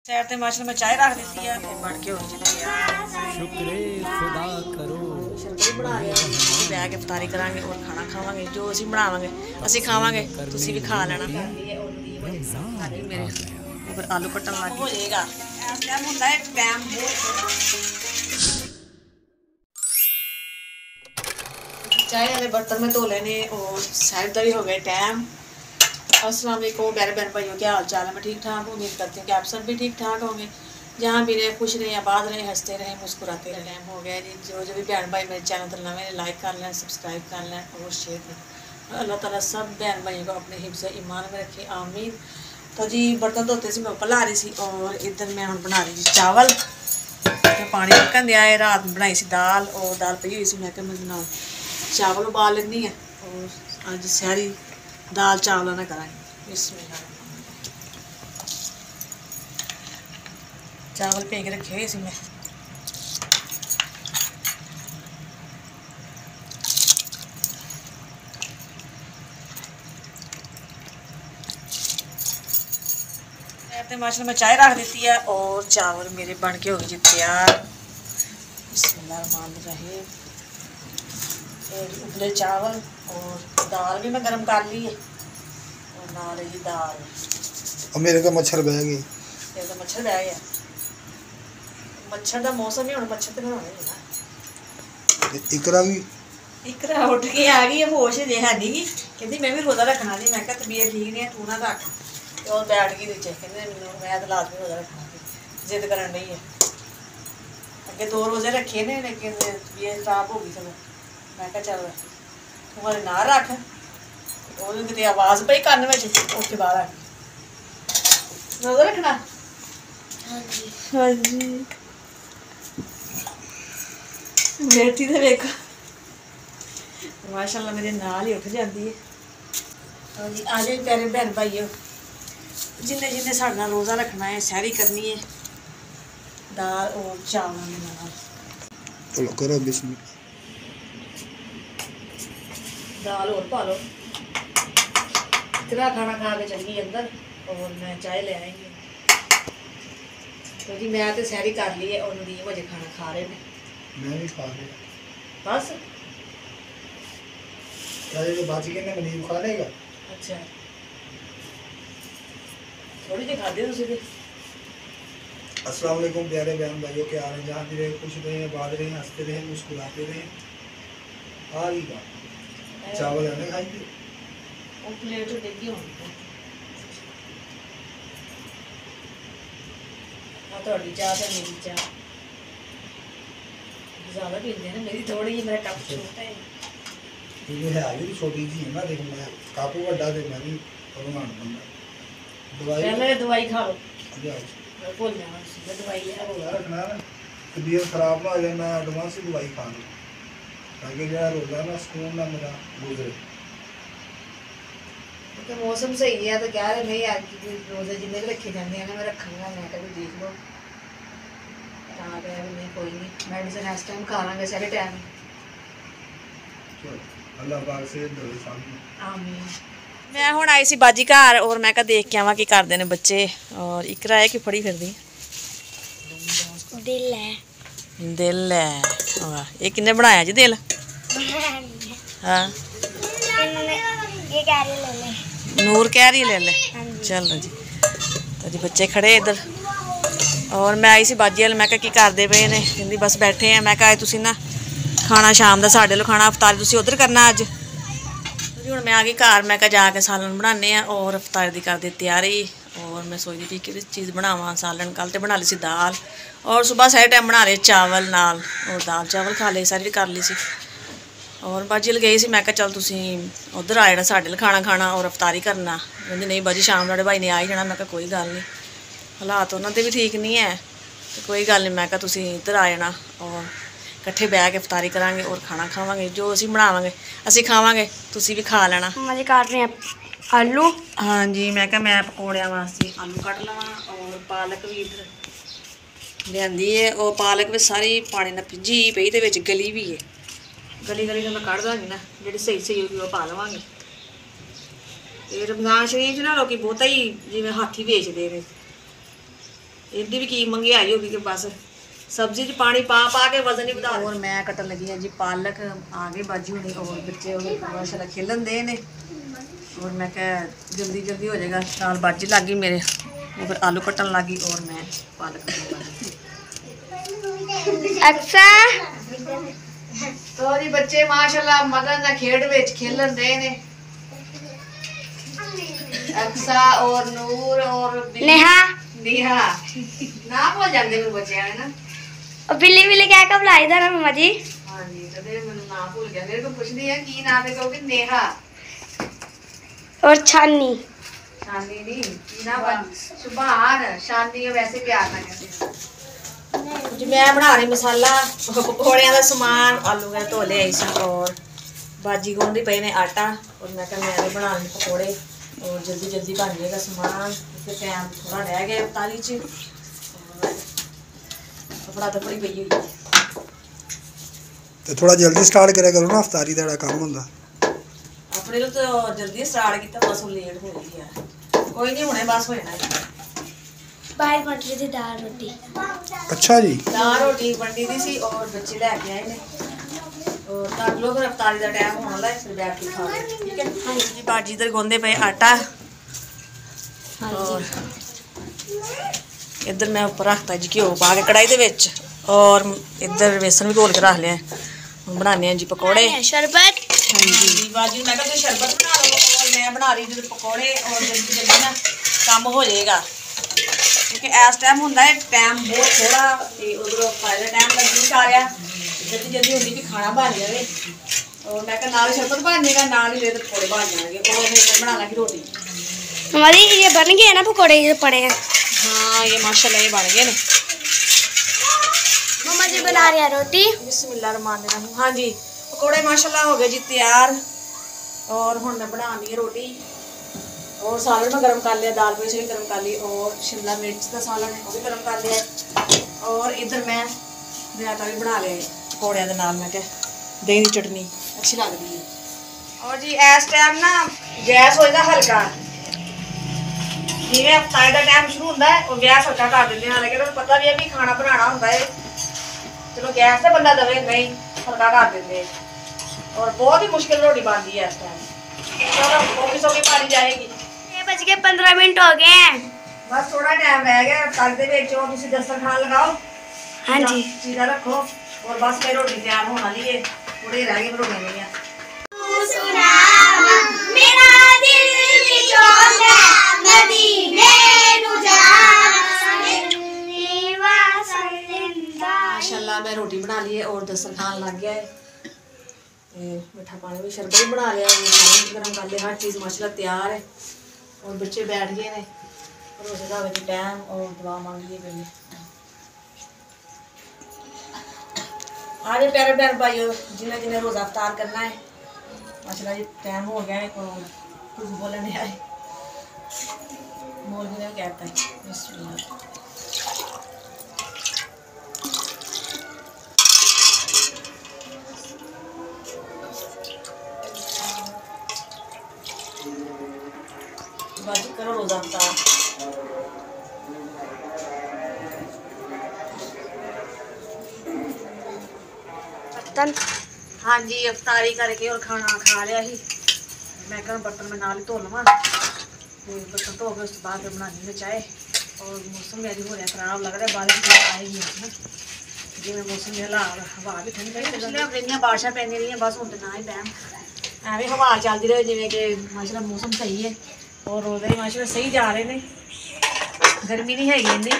सैर ते माशा में चाय रख दी है बन के हो चुकी है। शुक्र खुदा करो शरबत बना लिया बह के इफ्तारी करांगे और खाना खावांगे जो असीं बनावांगे असीं खावांगे तुसीं भी खा लेना। मेरे फिर आलू कट्टन लग हो जाएगा इस टाइम होंदा है टाइम चाय वाले बर्तन में धो लेने और सैर का भी हो गया टाइम। अस्सलाम वालेकुम प्यारे बहन भाइयों, क्या हाल चाल है? मैं ठीक ठाक हूँ, उम्मीद करती हूँ कि आप सब भी ठीक ठाक होंगे। जहाँ भी रहे खुश रहे आबाद रहे हंसते रहे मुस्कुराते रहे। टाइम हो गया जी, जो भी बहन भाई मेरे चैनल पर नवे लाइक कर लें, सब्सक्राइब कर लें और शेयर करें। अल्लाह ताला सब बहन भाइयों को अपने हिफ्ज़ ईमान में रखे, आमीन। तो जी बर्तन धोते से मैं ऊपर ला रही थी और इधर मैं हम बना रही थी चावल। पानी पकन दिया है, रात बनाई सी दाल और दाल पई हुई सी, मैं क्या मैं बना चावल उबाल लेनी है और अज सारी दाल चावल ना करांगे। इसमें चावल भे के रखे हुए सी मैं। माशा में चाय रख दी है और चावल मेरे बन के हो गए जी तैयार। बिस्मिल्लाहिर्रहमानिर्रहीम। उबले चावल और दाल भी मैं गर्म कर ली है और नाल जी दाल। और मेरे तो मच्छर बह गए। तेरे तो मच्छर बह गया, मच्छर का मौसम ही हुण मच्छर तो बनाने ही ना। इकरा भी इकरा उठ के आ गई होश जे है नहीं गी, कहती मैं भी रोज़ा रखना जी। मैं कहा तबीयत ठीक नहीं है तू ना रख, तो बैठ गई नीचे कहते मैं तो लाजमी रोज़ा रखना, जिद करन रही है। अगे 2 रोज़े रखे ने लेकिन तबीयत खराब हो गई चलो। मैं कहा चल तू वाले ना रख, और कितनी आवाज़ पई कन्न में उठ के बाहर आ गई। रोज़ा रखना? हाँ जी हाँ जी। बेटी तो देखो माशाल्लाह मेरे नाल ही उठ जाती है। और जी आ जाए प्यारे बहन भाइयों, जिन्हें जिन्हें साढ़े नाल रोज़ा रखना है, सैरी करनी है दाल और चावलों के नाल। चलो करो बिस्मिल्लाह। दाल और पा लो। इतना खाना खा के चली अंदर और मैं चाय ले आएंगी। तो जी मैं तो सैरी कर ली है और नदीम अजे खाना खा रहे हैं। मैं भी खा लिया बस क्या ये बाजी के नदीम खा लेगा। अच्छा थोड़ी जी खाते तुसीं ते। अस्सलाम वालेकुम प्यारे बहन भाइयों, क्या हाल है? जहाँ भी रहे खुश रहे आबाद रहे हंसते रहे मुस्कुराते रहे। आ गई का चावल है ना खाएंगे वो प्लेट डिग्गी होनी हाँ थोड़ी चाह तो मेरी चाह ज़्यादा पीते हैं ना, मेरी थोड़ी जी, मेरा कप छोटा है। ये है भी छोटी जी है ना, देख मैं काफी बड़ा दे मैं भी भगवान बंदा दवाई पहले दवाई खा लो। जाओ मैं भूल जाऊँ मैं दवाई ले रोज़ा रखना है ना, तबीयत खराब ना हो जाए, मैं एडवांस ही दवाई खा लूँ ताकि जो रोज़ा ना सुकून ना मेरा गुजरे। तो मौसम सही है तो कह रहे नहीं आज रोज़े जिन्हें भी रखे जाते हैं ना मैं रखूँगा। मैं कभी देख लो नहीं कोई नहीं, मेडिसिन इस टाइम खा लेंगे सारे टाइम। अल्लाह पाक से दो सामने आमीन। मैं हुण आई सी बाजी घर और मैं कहा देख के आवां की करदे ने बच्चे। और इकरा है कि फड़ी फिरदी दिल है। दिल है वाह, ये किन्ने बनाया जी दिल? हाँ ये कैरी ले ले। नूर कह रही ले ले। चलो जी तो जी बच्चे खड़े इधर और मैं आई सी बाजी वाल। मैं कहा की करदे पे ने? कहंदी बस बैठे हैं। मैं कहा तुसीं ना खाना शाम का साढ़े लो खाना अफतारी तुसीं उधर करना अज। जी हुण मैं आ गई घर। मैं कहा जाके सालन बनाने और अफतारी की कर दी तैयारी। और मैं सोचती थी कि चीज़ बनावा सालन। कल तो बना ली सी दाल और सुबह सारे टाइम बना रहे चावल नाल और दाल चावल खा ले सारी कर ली सी। और बाजी गई सी। मैं कहा चल तुसीं उधर आ जाना साढ़े खाना खाना और अफतारी करना। कहंदी नहीं बाजी शाम साढ़े भाई ने आ ही जाना। मैं कहा कोई गल नहीं, हालात उन्होंने भी ठीक नहीं है तो कोई गल नहीं। मैं कहा तुसीं इधर आ जाना और इकट्ठे बह के अफतारी करांगे और खाना खावांगे जो असीं बनावांगे असीं खावांगे, तुसीं भी खा लेना। मुझे काट रहे हैं आलू। हाँ जी मैं क्या मैं पकौड़ियां वास्ते आलू कट लवां और पालक भी इधर लियांदी है। और पालक भी सारी पानी नाल भिजी पई ते विच गली भी है। गली गली तो मैं कढ़ दांगी ना, जिहड़ी सही सही होगी वो पा लवांगे। ते रमज़ान शरीफ ना लोग बहुता ही जिवें हाथी बेचदे ने ਇਹਦੀ ਵੀ ਕੀ ਮੰਗਿਆਈ ਹੋ ਗਈ ਕਿ ਬਸ ਸਬਜ਼ੀ 'ਚ ਪਾਣੀ ਪਾ ਪਾ ਕੇ ਵਜ਼ਨ ਹੀ ਵਧਾ। ਔਰ ਮੈਂ ਕੱਟਣ ਲੱਗੀ ਹਾਂ ਜੀ ਪਾਲਕ। ਆ ਗਏ ਬਾਜੀ ਹੁਣੀ ਔਰ ਬੱਚੇ ਉਹ ਮਾਸ਼ਾਅੱਲਾ ਖੇਲਣ ਦੇ ਨੇ। ਔਰ ਮੈਂ ਕਿਹਾ ਜਲਦੀ ਜਲਦੀ ਹੋ ਜਾਏਗਾ। ਨਾਲ ਬਾਜੀ ਲੱਗ ਗਈ ਮੇਰੇ, ਉਹ ਫਿਰ ਆਲੂ ਕੱਟਣ ਲੱਗ ਗਈ ਔਰ ਮੈਂ ਪਾਲਕ ਕੱਟਣ ਲੱਗ ਗਈ। ਤੋ ਜੀ ਬੱਚੇ ਮਾਸ਼ਾਅੱਲਾ ਮਗਨ ਦਾ ਖੇਡ ਵਿੱਚ ਖੇਲਣ ਦੇ ਨੇ। ਅਕਸਾ ਔਰ ਨੂਰ ਔਰ नेहा ना भूल जाते मेरे बच्चे है ना। और बिल्ली बिल्ली क्या कब लाई था ना मम्मा जी। हाँ जी तो मैंने ना भूल गया। मेरे को पूछनी है की नाम है कहोगे नेहा और छानी। शानी नहीं की नाम सुभान शानी वैसे प्यार ना कहते जी। मैं बना रही मसाला पकौड़ियां का समान आलू मैं धो ले आई सी और बाजी गोंदी पे ने आटा और मैं कहा मैं बना रही पकौड़े और जल्दी जल्दी बन जाएगा सामान। टाइम थोड़ा रह गया अफ्तारी च कपड़ा तो बड़ी पई हुई तो थोड़ा जल्दी स्टार्ट करा करो ना, अफ्तारी दा काम होंदा अपने तो जल्दी स्टार्ट किया बस लेट हो गई है। कोई नहीं हुणे बस हो जाना। बाहर बन रही थी दाल रोटी। अच्छा जी दाल रोटी बनती थी सी और बच्चे लेके आए ने और कर लो फिर अफ्तारी का टाइम होने वाला है फिर बैठ के खा लो ठीक है। हाँ जी बाजी इधर गोंदे पे आटा और इधर मैं ऊपर रखता जी घ्यो पा के कढ़ाई दे विच और इधर बेसन भी घोल के रख लिया। बनाने जी पकौड़े शरबत। हाँ जी बाजी मैं कहती शरबत बना लो और मैं बना रही जी पकौड़े और जल्दी जल्दी ना काम हो जाएगा क्योंकि इस टाइम होंदा है टाइम बहुत थोड़ा उधरों फायदा टाइम लग आ रहा जल्दी जल्दी होंदी भी खाना बन जाए और मैं कहा नाल शरबत बन जाएगा नाल ही मेरे पकौड़े बन जाएंगे और मैं बना लगी रोटी। हमारी ये बन गए ना पकौड़े ये पड़े हैं। हाँ ये माशाल्लाह ये बन गए ने। मम्मा जी बना रही है रोटी। बिस्मिल्लाहिर्रहमानिर्रहीम। हाँ जी पकौड़े माशाल्लाह हो गए जी तैयार और हुण मैं बना ली रोटी और सालन में गर्म कर लिया। दाल पेश भी गर्म कर ली और शिमला मिर्च का सालन है वो भी गर्म कर लिया और इधर मैं रायता भी बना लिया पकौड़ियां के नाल। मैं क्या दही की चटनी अच्छी लगती है। और जी इस टाइम ना गैस हो जाता हल्का जिवें अफ्तारी का टाइम शुरू होता है और गैस हल्का कर देते हैं। हालांकि तो पता भी है भी खाना बनाना होता है चलो गैस से बंदा दवे नहीं हल्का कर देते और बहुत ही मुश्किल रोटी बनती है इस टाइम। चलो सौखी सौखी पानी जाएगी। 6:15 हो गए हैं। बस थोड़ा टाइम रह गया तक दे विच और तुसीं दस्तरखान लगाओ। हाँ जी चीज़ा रखो और बस फिर रोटी तैयार होने वाली है। थोड़े रह गए रोटी नहीं है। माशाल्लाह मैं रोटी बना ली है और दस्तरखान लग गया है। मिठा पानी भी शरबत भी बना लिया है गर्म कर लिया हर चीज़ माशाल्लाह तैयार है और बच्चे बैठ गए हैं रोज़े का टाइम और दुआ मांगी है पहले। आज प्यारे प्यारे भाइयों जिन्हें जिन्हें रोज़ा अफ्तार करना है माशाल्लाह जी टाइम हो गया है और कुछ बोलने आए मौलवी ने कहता है बिस्मिल्लाह। बाजी करो रोज़ा अफ्तार। हाँ जी अफ्तारी करके और खाना खा लिया ही। मैं कहा बर्तन में नाल धो लवा बर्तन धो के उसके बाद बनानी है चाय और मौसम भी अभी हो रहा खराब लग रहा है बारिश आएगी जिमें मौसम के हालात हवा भी ठंडी पिछले हफ्ते दियां बारिशां पैंदियां रहियां बस हुण ना ही पैन एवें हवा चलती रहे जिमें कि माशाल्लाह मौसम सही है और रोज़े माशाल्लाह सही जा रहे हैं गर्मी नहीं हैगी इन्नी